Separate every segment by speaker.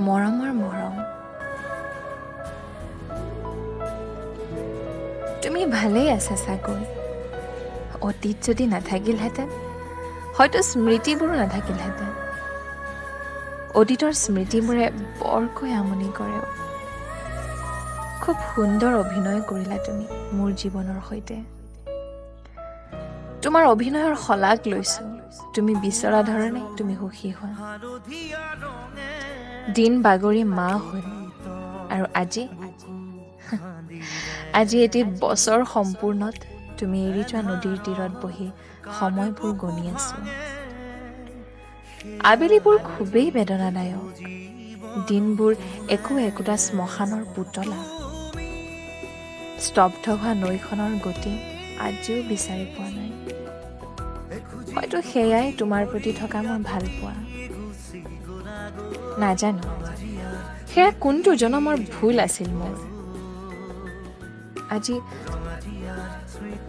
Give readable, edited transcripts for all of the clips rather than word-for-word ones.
Speaker 1: মৰমৰ মৰম। তুমি ভালেই আছা চাগৈ। অতীত যদি নাথাকিলহেঁতেন হয়তো স্মৃতিবোৰো নাথাকিলহেঁতেন। অতীতৰ স্মৃতিবোৰে বৰকৈ আমনি কৰে। খুব সুন্দৰ অভিনয় কৰিলা তুমি মোৰ জীৱনৰ সৈতে। তোমাৰ অভিনয়ৰ শলাগ লৈছোঁ। তুমি বিচৰা ধৰণে তুমি সুখী হোৱা। দিন বাগৰি মাহ হ'ল আৰু আজি এটি বছৰ সম্পূৰ্ণত তুমি এৰি যোৱা নদীৰ তীৰত বহি সময়বোৰ গণি আছোঁ। আবেলিবোৰ খুবেই বেদনাদায়ক। দিনবোৰ একোটা শ্মশানৰ পুতলা। স্তব্ধ হোৱা নৈখনৰ গতি আজিও বিচাৰি পোৱা নাই। হয়তো সেয়াই তোমাৰ প্ৰতি থকা মোৰ ভাল পোৱা। নাজানো সেয়া কোনটো জনমৰ ভুল আছিল মোৰ।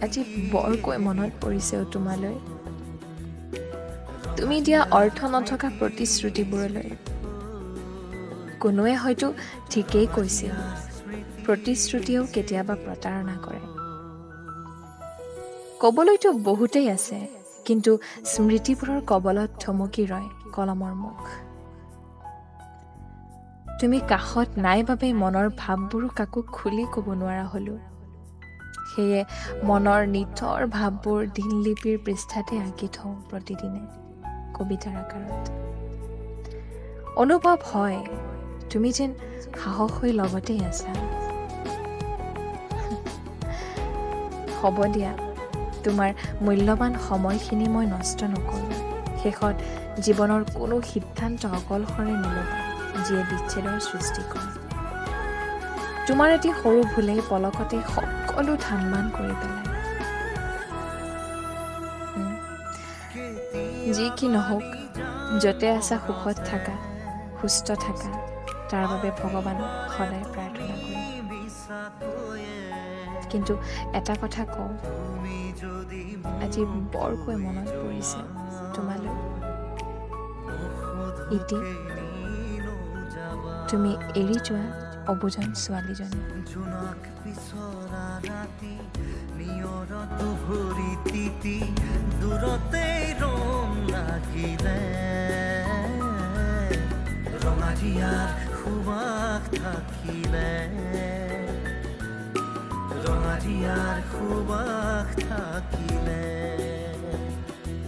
Speaker 1: আজি বৰকৈ মনত পৰিছে তোমালৈ। তুমি দিয়া অৰ্থ নথকা প্ৰতিশ্ৰুতিবোৰলৈ। কোনোৱে হয়তো ঠিকেই কৈছিল, প্ৰতিশ্ৰুতিয়েও কেতিয়াবা প্ৰতাৰণা কৰে। ক'বলৈতো বহুতেই আছে, কিন্তু স্মৃতিবোৰৰ কবলত থমকি ৰয় কলমৰ মুখ। তুমি কাষত নাই বাবেই মনৰ ভাৱবোৰো কাকো খুলি ক'ব নোৱাৰা হ'লো। সেয়ে মনৰ নিথৰ ভাৱবোৰ দিনলিপিৰ পৃষ্ঠাতে আঁকি থওঁ প্ৰতিদিনে কবিতাৰ আকাৰত। অনুভৱ হয় তুমি যেন সাহস হৈ লগতেই আছা। হ'ব দিয়া, তোমাৰ মূল্যৱান সময়খিনি মই নষ্ট নকৰোঁ। শেষত জীৱনৰ কোনো সিদ্ধান্ত অকলশৰে নল'বা যিয়ে বিচ্ছেদৰ সৃষ্টি কৰে। তোমাৰ এটি সৰু ভুলেই পলকতে সকলো ধান বান কৰি পেলায়। যি কি নহওক, য'তে আছা সুখত থাকা, সুস্থ থাকা, তাৰ বাবে ভগৱানক সদায় প্ৰাৰ্থনা কৰিম। কিন্তু এটা কথা কওঁ, আজি বৰকৈ মনত পৰিছে তোমালৈ। ইতি, তুমি এৰি যোৱা অবুজন ছোৱালীজনী।
Speaker 2: ৰঙাৰিয়াৰ সুবাস থাকিলে, ৰঙাৰিয়াৰ সুবাস থাকিলে।